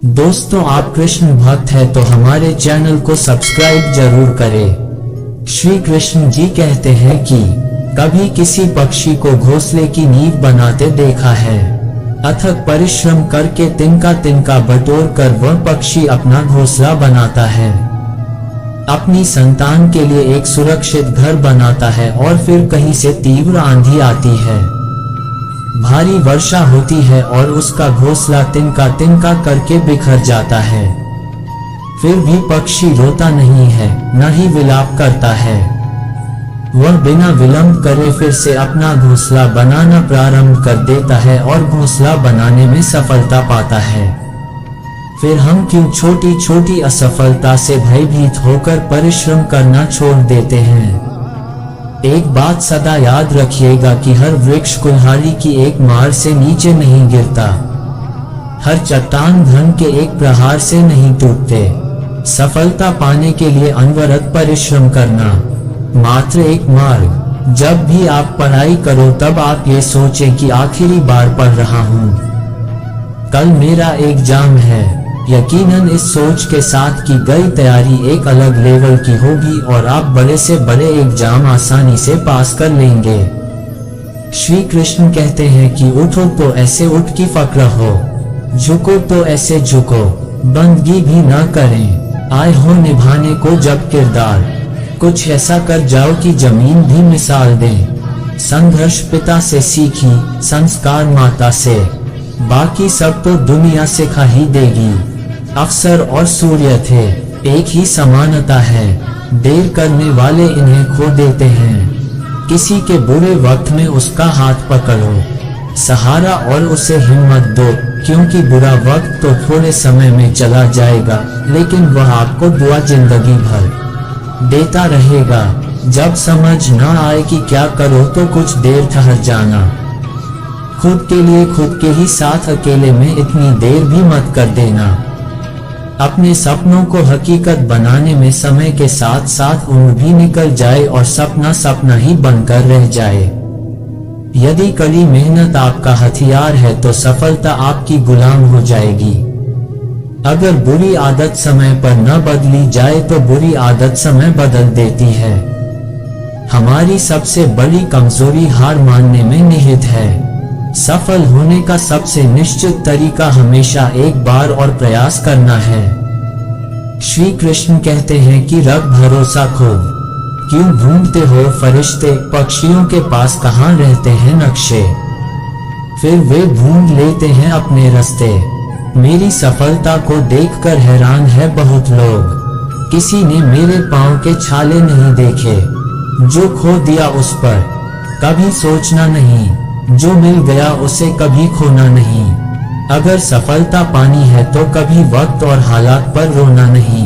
दोस्तों, आप कृष्ण भक्त हैं तो हमारे चैनल को सब्सक्राइब जरूर करें। श्री कृष्ण जी कहते हैं कि कभी किसी पक्षी को घोंसले की नींव बनाते देखा है। अथक परिश्रम करके तिनका तिनका बटोर कर वह पक्षी अपना घोंसला बनाता है, अपनी संतान के लिए एक सुरक्षित घर बनाता है और फिर कहीं से तीव्र आंधी आती है, भारी वर्षा होती है और उसका घोंसला तिनका तिनका करके बिखर जाता है। फिर भी पक्षी रोता नहीं है, न ही विलाप करता है। वह बिना विलंब करे फिर से अपना घोंसला बनाना प्रारंभ कर देता है और घोंसला बनाने में सफलता पाता है। फिर हम क्यों छोटी छोटी असफलता से भयभीत होकर परिश्रम करना छोड़ देते हैं। एक बात सदा याद रखिएगा कि हर वृक्ष कुल्हाड़ी की एक मार से नीचे नहीं गिरता, हर चट्टान धन के एक प्रहार से नहीं टूटते। सफलता पाने के लिए अनवरत परिश्रम करना मात्र एक मार्ग। जब भी आप पढ़ाई करो तब आप ये सोचें कि आखिरी बार पढ़ रहा हूँ, कल मेरा एग्जाम है। यकीनन इस सोच के साथ की गई तैयारी एक अलग लेवल की होगी और आप बड़े से बड़े एग्जाम आसानी से पास कर लेंगे। श्री कृष्ण कहते हैं कि उठो तो ऐसे उठ की फक्र हो, झुको तो ऐसे झुको, बंदगी भी न करें, आए हो निभाने को जब किरदार, कुछ ऐसा कर जाओ कि जमीन भी मिसाल दें। संघर्ष पिता से सीखी, संस्कार माता से, बाकी सब तो दुनिया सिखा ही देगी। अफसर और सूर्य थे, एक ही समानता है, देर करने वाले इन्हें खो देते हैं। किसी के बुरे वक्त में उसका हाथ पकड़ो, सहारा और उसे हिम्मत दो, क्योंकि बुरा वक्त तो थोड़े समय में चला जाएगा, लेकिन वह आपको दुआ जिंदगी भर देता रहेगा। जब समझ न आए कि क्या करो तो कुछ देर ठहर जाना। खुद के लिए खुद के ही साथ अकेले में इतनी देर भी मत कर देना। अपने सपनों को हकीकत बनाने में समय के साथ साथ उम्र भी निकल जाए और सपना सपना ही बनकर रह जाए। यदि कड़ी मेहनत आपका हथियार है तो सफलता आपकी गुलाम हो जाएगी। अगर बुरी आदत समय पर न बदली जाए तो बुरी आदत समय बदल देती है। हमारी सबसे बड़ी कमजोरी हार मानने में निहित है। सफल होने का सबसे निश्चित तरीका हमेशा एक बार और प्रयास करना है। श्री कृष्ण कहते हैं कि रख भरोसा खो, क्यों ढूंढते हो फरिश्ते, पक्षियों के पास कहाँ रहते हैं नक्शे, फिर वे ढूंढ लेते हैं अपने रास्ते। मेरी सफलता को देखकर हैरान है बहुत लोग, किसी ने मेरे पांव के छाले नहीं देखे। जो खो दिया उस पर कभी सोचना नहीं, जो मिल गया उसे कभी खोना नहीं। अगर सफलता पानी है तो कभी वक्त और हालात पर रोना नहीं।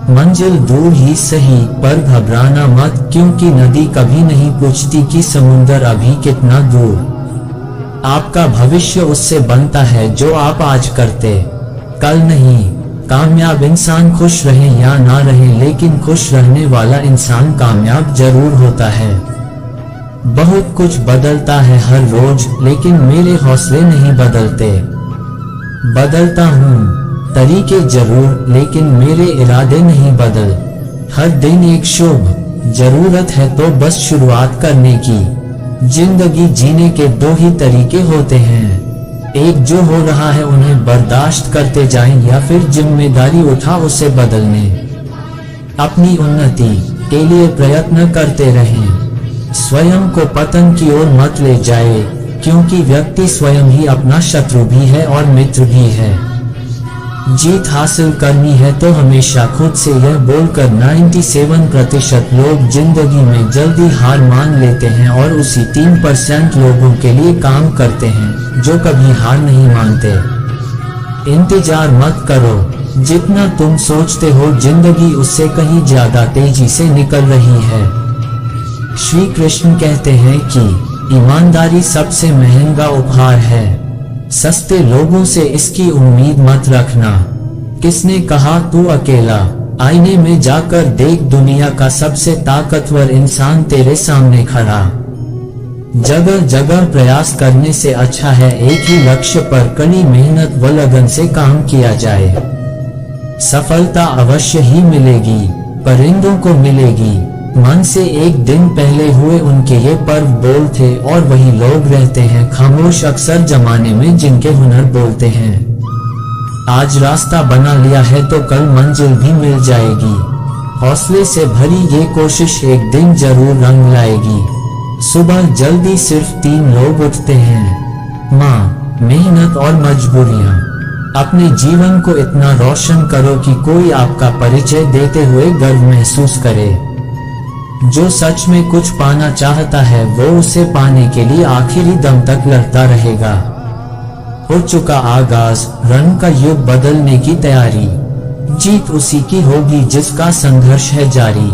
मंजिल दूर ही सही पर घबराना मत, क्योंकि नदी कभी नहीं पूछती कि समुंदर अभी कितना दूर। आपका भविष्य उससे बनता है जो आप आज करते, कल नहीं। कामयाब इंसान खुश रहे या ना रहे, लेकिन खुश रहने वाला इंसान कामयाब जरूर होता है। बहुत कुछ बदलता है हर रोज, लेकिन मेरे हौसले नहीं बदलते। बदलता हूँ तरीके जरूर, लेकिन मेरे इरादे नहीं बदल। हर दिन एक शुभ जरूरत है तो बस शुरुआत करने की। जिंदगी जीने के दो ही तरीके होते हैं, एक जो हो रहा है उन्हें बर्दाश्त करते जाएं या फिर जिम्मेदारी उठा उसे बदलने। अपनी उन्नति के लिए प्रयत्न करते रहें, स्वयं को पतन की ओर मत ले जाए, क्योंकि व्यक्ति स्वयं ही अपना शत्रु भी है और मित्र भी है। जीत हासिल करनी है तो हमेशा खुद से यह बोलकर 97% लोग जिंदगी में जल्दी हार मान लेते हैं और उसी 3% लोगों के लिए काम करते हैं जो कभी हार नहीं मानते। इंतजार मत करो, जितना तुम सोचते हो जिंदगी उससे कहीं ज्यादा तेजी से निकल रही है। श्री कृष्ण कहते हैं कि ईमानदारी सबसे महंगा उपहार है, सस्ते लोगों से इसकी उम्मीद मत रखना। किसने कहा तू अकेला, आईने में जाकर देख, दुनिया का सबसे ताकतवर इंसान तेरे सामने खड़ा। जगह जगह प्रयास करने से अच्छा है एक ही लक्ष्य पर कड़ी मेहनत व लगन से काम किया जाए। सफलता अवश्य ही मिलेगी, परिंदों को मिलेगी। मन से एक दिन पहले हुए उनके ये पर्व बोल थे और वही लोग रहते हैं खामोश अक्सर जमाने में जिनके हुनर बोलते हैं। आज रास्ता बना लिया है तो कल मंजिल भी मिल जाएगी। हौसले से भरी ये कोशिश एक दिन जरूर रंग लाएगी। सुबह जल्दी सिर्फ 3 लोग उठते हैं, माँ, मेहनत और मजबूरियाँ। अपने जीवन को इतना रोशन करो कि कोई आपका परिचय देते हुए गर्व महसूस करे। जो सच में कुछ पाना चाहता है वो उसे पाने के लिए आखिरी दम तक लड़ता रहेगा। हो चुका आगाज, रन का युग बदलने की तैयारी। जीत उसी की होगी जिसका संघर्ष है जारी।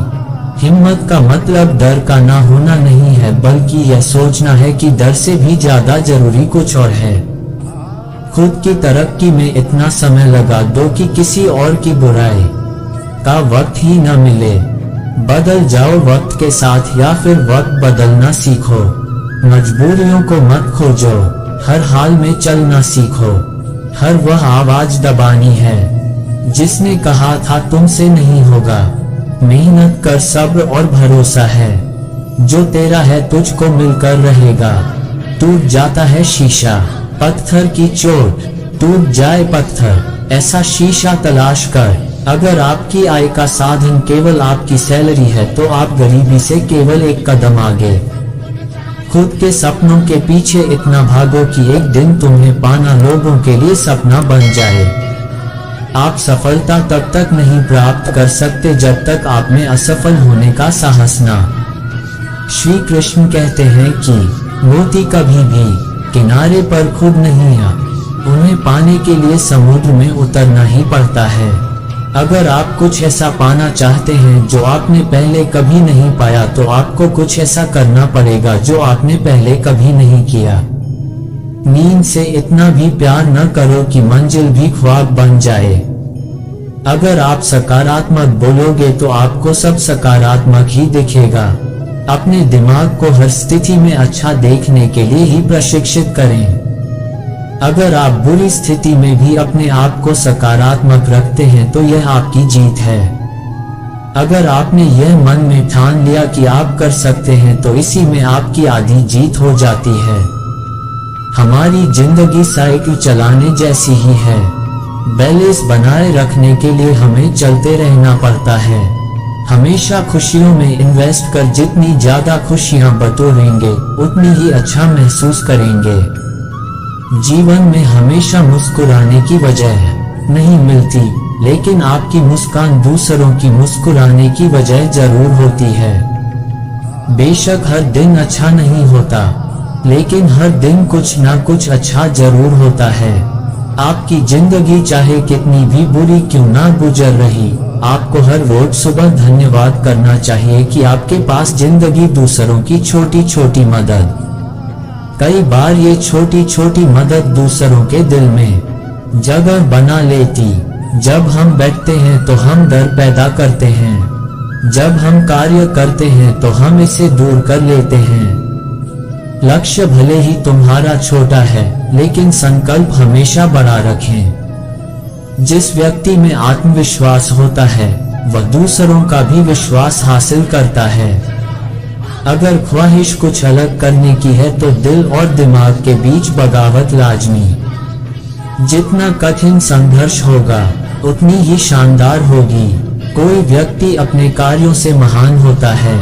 हिम्मत का मतलब डर का ना होना नहीं है, बल्कि यह सोचना है कि डर से भी ज्यादा जरूरी कुछ और है। खुद की तरक्की में इतना समय लगा दो कि किसी और की बुराई का वक्त ही न मिले। बदल जाओ वक्त के साथ या फिर वक्त बदलना सीखो। मजबूरियों को मत खोजो, हर हाल में चलना सीखो। हर वह आवाज दबानी है जिसने कहा था तुमसे नहीं होगा। मेहनत कर, सब्र और भरोसा है, जो तेरा है तुझको मिलकर रहेगा। टूट जाता है शीशा, पत्थर की चोट, टूट जाए पत्थर ऐसा शीशा तलाश कर। अगर आपकी आय का साधन केवल आपकी सैलरी है तो आप गरीबी से केवल एक कदम आगे। खुद के सपनों के पीछे इतना भागो कि एक दिन तुम्हें पाना लोगों के लिए सपना बन जाए। आप सफलता तब तक नहीं प्राप्त कर सकते जब तक आप में असफल होने का साहस ना। श्री कृष्ण कहते हैं कि मोती कभी भी किनारे पर खुद नहीं आ, उन्हें पाने के लिए समुद्र में उतरना ही पड़ता है। अगर आप कुछ ऐसा पाना चाहते हैं जो आपने पहले कभी नहीं पाया तो आपको कुछ ऐसा करना पड़ेगा जो आपने पहले कभी नहीं किया। नींद से इतना भी प्यार न करो कि मंजिल भी ख्वाब बन जाए। अगर आप सकारात्मक बोलोगे तो आपको सब सकारात्मक ही दिखेगा। अपने दिमाग को हर स्थिति में अच्छा देखने के लिए ही प्रशिक्षित करें। अगर आप बुरी स्थिति में भी अपने आप को सकारात्मक रखते हैं तो यह आपकी जीत है। अगर आपने यह मन में ठान लिया कि आप कर सकते हैं तो इसी में आपकी आधी जीत हो जाती है। हमारी जिंदगी साइकिल चलाने जैसी ही है। बैलेंस बनाए रखने के लिए हमें चलते रहना पड़ता है। हमेशा खुशियों में इन्वेस्ट कर जितनी ज्यादा खुशियां बटोरेंगे उतनी ही अच्छा महसूस करेंगे। जीवन में हमेशा मुस्कुराने की वजह नहीं मिलती, लेकिन आपकी मुस्कान दूसरों की मुस्कुराने की वजह जरूर होती है। बेशक हर दिन अच्छा नहीं होता, लेकिन हर दिन कुछ ना कुछ अच्छा जरूर होता है। आपकी जिंदगी चाहे कितनी भी बुरी क्यों ना गुजर रही, आपको हर रोज सुबह धन्यवाद करना चाहिए कि आपके पास जिंदगी दूसरों की छोटी छोटी मदद। कई बार ये छोटी छोटी मदद दूसरों के दिल में जगह बना लेती। जब हम बैठते हैं तो हम डर पैदा करते हैं, जब हम कार्य करते हैं तो हम इसे दूर कर लेते हैं। लक्ष्य भले ही तुम्हारा छोटा है, लेकिन संकल्प हमेशा बड़ा रखें। जिस व्यक्ति में आत्मविश्वास होता है वह दूसरों का भी विश्वास हासिल करता है। अगर ख्वाहिश कुछ अलग करने की है तो दिल और दिमाग के बीच बगावत लाजमी। जितना कठिन संघर्ष होगा उतनी ही शानदार होगी। कोई व्यक्ति अपने कार्यों से महान होता है।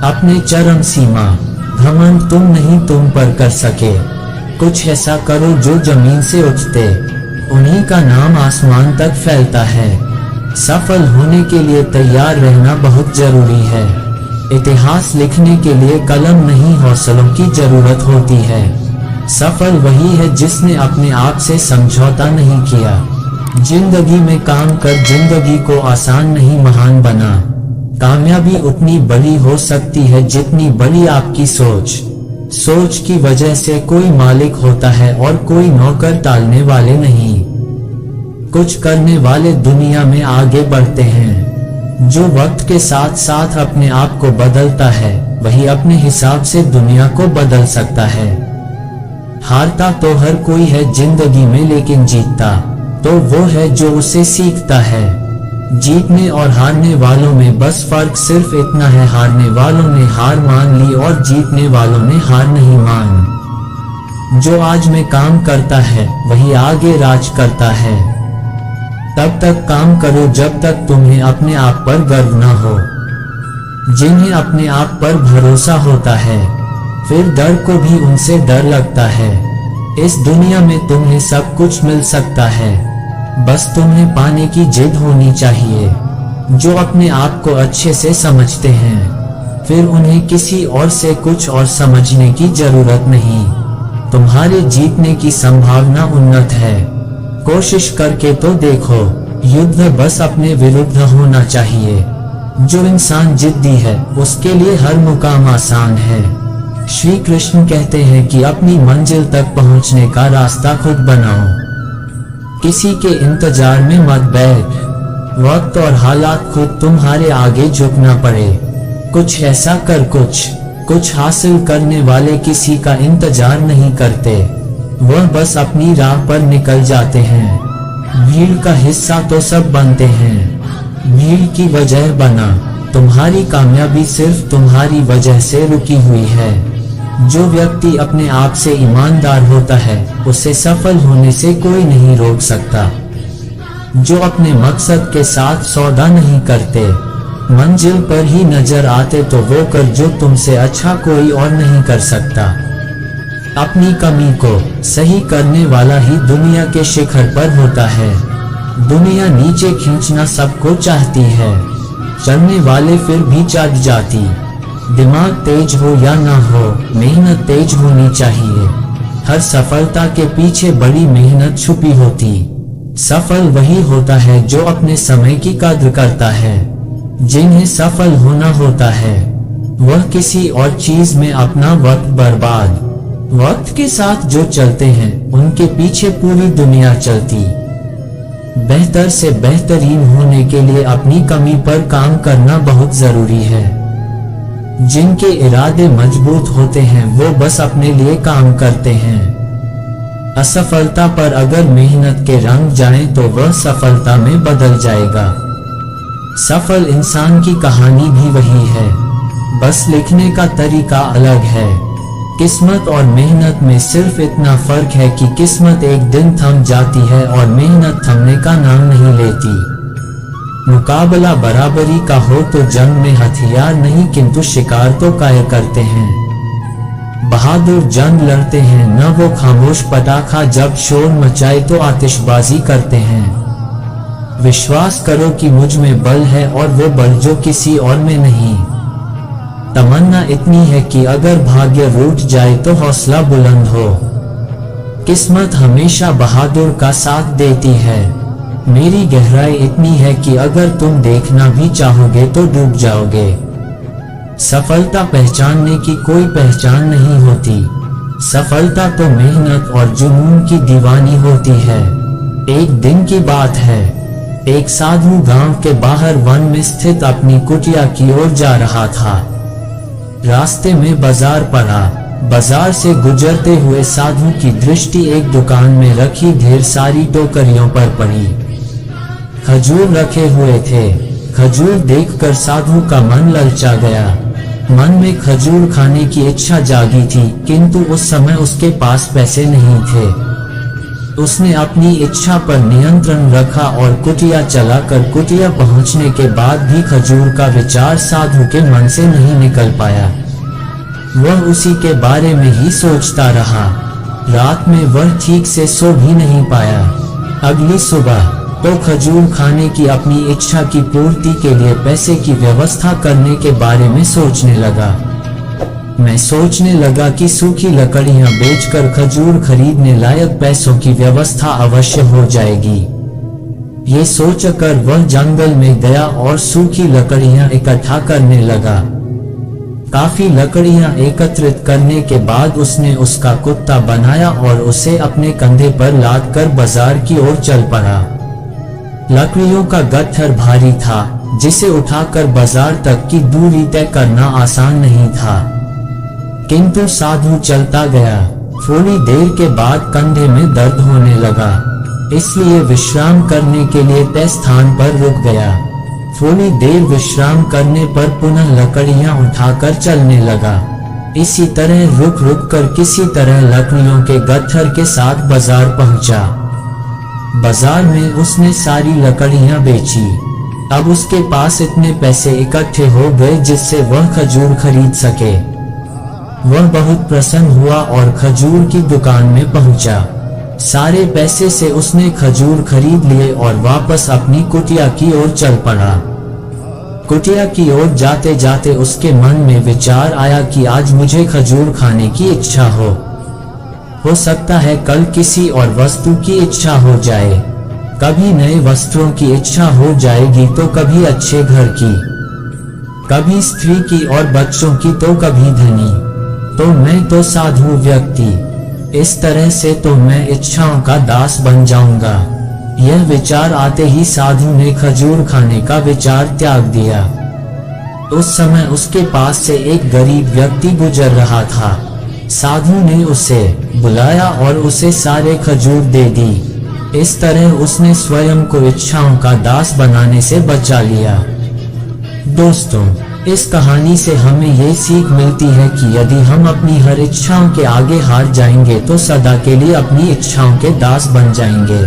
अपने चरम सीमा घमंड तुम नहीं तुम पर कर सके। कुछ ऐसा करो जो जमीन से उठते, उन्हीं का नाम आसमान तक फैलता है। सफल होने के लिए तैयार रहना बहुत जरूरी है। इतिहास लिखने के लिए कलम नहीं हौसलों की जरूरत होती है। सफल वही है जिसने अपने आप से समझौता नहीं किया। जिंदगी में काम कर जिंदगी को आसान नहीं महान बना। कामयाबी उतनी बड़ी हो सकती है जितनी बड़ी आपकी सोच। सोच की वजह से कोई मालिक होता है और कोई नौकर टालने वाले नहीं। कुछ करने वाले दुनिया में आगे बढ़ते हैं। जो वक्त के साथ साथ अपने आप को बदलता है वही अपने हिसाब से दुनिया को बदल सकता है। हारता तो हर कोई है जिंदगी में, लेकिन जीतता तो वो है जो उसे सीखता है। जीतने और हारने वालों में बस फर्क सिर्फ इतना है, हारने वालों ने हार मान ली और जीतने वालों ने हार नहीं मान। जो आज में काम करता है वही आगे राज करता है। तब तक काम करो जब तक तुम्हें अपने आप पर गर्व न हो। जिन्हें अपने आप पर भरोसा होता है फिर डर को भी उनसे डर लगता है। इस दुनिया में तुम्हें सब कुछ मिल सकता है, बस तुम्हें पाने की जिद होनी चाहिए। जो अपने आप को अच्छे से समझते हैं फिर उन्हें किसी और से कुछ और समझने की जरूरत नहीं। तुम्हारे जीतने की संभावना उन्नत है, कोशिश करके तो देखो। युद्ध बस अपने विरुद्ध होना चाहिए। जो इंसान जिद्दी है उसके लिए हर मुकाम आसान है। श्री कृष्ण कहते हैं कि अपनी मंजिल तक पहुंचने का रास्ता खुद बनाओ। किसी के इंतजार में मत बैठ। वक्त और हालात खुद तुम्हारे आगे झुकना पड़े। कुछ ऐसा कर कुछ हासिल करने वाले किसी का इंतजार नहीं करते, वह बस अपनी राह पर निकल जाते हैं। भीड़ का हिस्सा तो सब बनते हैं, भीड़ की वजह बना। तुम्हारी कामयाबी सिर्फ तुम्हारी वजह से रुकी हुई है। जो व्यक्ति अपने आप से ईमानदार होता है उसे सफल होने से कोई नहीं रोक सकता। जो अपने मकसद के साथ सौदा नहीं करते, मंजिल पर ही नजर आते तो वो कर जो तुमसे अच्छा कोई और नहीं कर सकता। अपनी कमी को सही करने वाला ही दुनिया के शिखर पर होता है। दुनिया नीचे खींचना सबको चाहती है, चढ़ने वाले फिर भी चढ़ जाती। दिमाग तेज हो या ना हो, मेहनत तेज होनी चाहिए। हर सफलता के पीछे बड़ी मेहनत छुपी होती। सफल वही होता है जो अपने समय की कद्र करता है। जिन्हें सफल होना होता है वह किसी और चीज में अपना वक्त बर्बाद। वक्त के साथ जो चलते हैं उनके पीछे पूरी दुनिया चलती। बेहतर से बेहतरीन होने के लिए अपनी कमी पर काम करना बहुत जरूरी है। जिनके इरादे मजबूत होते हैं वो बस अपने लिए काम करते हैं। असफलता पर अगर मेहनत के रंग जाएं तो वह सफलता में बदल जाएगा। सफल इंसान की कहानी भी वही है, बस लिखने का तरीका अलग है। किस्मत और मेहनत में सिर्फ इतना फर्क है कि किस्मत एक दिन थम जाती है और मेहनत थमने का नाम नहीं लेती। मुकाबला बराबरी का हो तो जंग में हथियार नहीं किंतु शिकार तो काय करते हैं। बहादुर जंग लड़ते हैं, न वो खामोश पटाखा जब शोर मचाए तो आतिशबाजी करते हैं। विश्वास करो कि मुझ में बल है और वो बल जो किसी और में नहीं। तमन्ना इतनी है कि अगर भाग्य रूठ जाए तो हौसला बुलंद हो। किस्मत हमेशा बहादुर का साथ देती है। मेरी गहराई इतनी है कि अगर तुम देखना भी चाहोगे तो डूब जाओगे। सफलता पहचानने की कोई पहचान नहीं होती। सफलता तो मेहनत और जुनून की दीवानी होती है। एक दिन की बात है, एक साधु गांव के बाहर वन में स्थित अपनी कुटिया की ओर जा रहा था। रास्ते में बाजार पड़ा। बाजार से गुजरते हुए साधु की दृष्टि एक दुकान में रखी ढेर सारी टोकरियों पर पड़ी। खजूर रखे हुए थे। खजूर देखकर साधु का मन ललचा गया। मन में खजूर खाने की इच्छा जागी थी, किंतु उस समय उसके पास पैसे नहीं थे। उसने अपनी इच्छा पर नियंत्रण रखा और कुटिया चलाकर कुटिया पहुंचने के बाद भी खजूर का विचार साधु के मन से नहीं निकल पाया। वह उसी के बारे में ही सोचता रहा। रात में वह ठीक से सो भी नहीं पाया। अगली सुबह तो खजूर खाने की अपनी इच्छा की पूर्ति के लिए पैसे की व्यवस्था करने के बारे में सोचने लगा। मैं सोचने लगा कि सूखी लकड़ियां बेचकर खजूर खरीदने लायक पैसों की व्यवस्था अवश्य हो जाएगी। ये सोचकर वह जंगल में गया और सूखी लकड़ियां इकट्ठा करने लगा। काफी लकड़ियां एकत्रित करने के बाद उसने उसका कुत्ता बनाया और उसे अपने कंधे पर लादकर बाजार की ओर चल पड़ा। लकड़ियों का गट्ठर भारी था, जिसे उठाकर बाजार तक की दूरी तय करना आसान नहीं था। किंतु साधु चलता गया। थोड़ी देर के बाद कंधे में दर्द होने लगा, इसलिए विश्राम करने के लिए तय स्थान पर रुक गया। थोड़ी देर विश्राम करने पर पुनः लकड़ियां उठाकर चलने लगा। इसी तरह रुक रुक कर किसी तरह लकड़ियों के गट्ठर के साथ बाजार पहुंचा। बाजार में उसने सारी लकड़ियां बेची। अब उसके पास इतने पैसे इकट्ठे हो गए जिससे वह खजूर खरीद सके। वह बहुत प्रसन्न हुआ और खजूर की दुकान में पहुंचा। सारे पैसे से उसने खजूर खरीद लिए और वापस अपनी कुटिया की ओर चल पड़ा। कुटिया की ओर जाते जाते उसके मन में विचार आया कि आज मुझे खजूर खाने की इच्छा हो सकता है कल किसी और वस्तु की इच्छा हो जाए। कभी नए वस्त्रों की इच्छा हो जाएगी तो कभी अच्छे घर की, कभी स्त्री की और बच्चों की तो कभी धनी। तो मैं तो साधु व्यक्ति, इस तरह से तो मैं इच्छाओं का दास बन जाऊंगा। यह विचार आते ही साधु ने खजूर खाने का विचार त्याग दिया। उस समय उसके पास से एक गरीब व्यक्ति गुजर रहा था। साधु ने उसे बुलाया और उसे सारे खजूर दे दी। इस तरह उसने स्वयं को इच्छाओं का दास बनाने से बचा लिया। दोस्तों, इस कहानी से हमें ये सीख मिलती है कि यदि हम अपनी हर इच्छाओं के आगे हार जाएंगे तो सदा के लिए अपनी इच्छाओं के दास बन जाएंगे।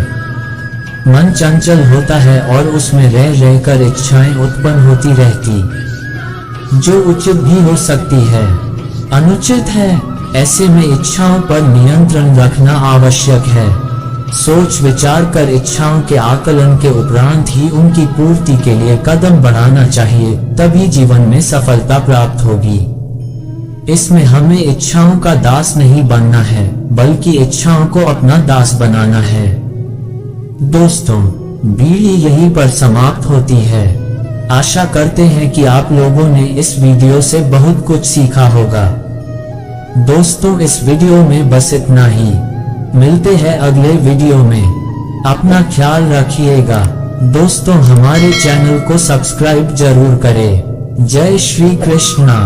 मन चंचल होता है और उसमें रह रहकर इच्छाएं उत्पन्न होती रहती, जो उचित भी हो सकती है, अनुचित है। ऐसे में इच्छाओं पर नियंत्रण रखना आवश्यक है। सोच विचार कर इच्छाओं के आकलन के उपरांत ही उनकी पूर्ति के लिए कदम बढ़ाना चाहिए, तभी जीवन में सफलता प्राप्त होगी। इसमें हमें इच्छाओं का दास नहीं बनना है, बल्कि इच्छाओं को अपना दास बनाना है। दोस्तों, बीड़ी यहीं पर समाप्त होती है। आशा करते हैं कि आप लोगों ने इस वीडियो से बहुत कुछ सीखा होगा। दोस्तों, इस वीडियो में बस इतना ही। मिलते हैं अगले वीडियो में। अपना ख्याल रखिएगा। दोस्तों, हमारे चैनल को सब्सक्राइब जरूर करें। जय श्री कृष्णा।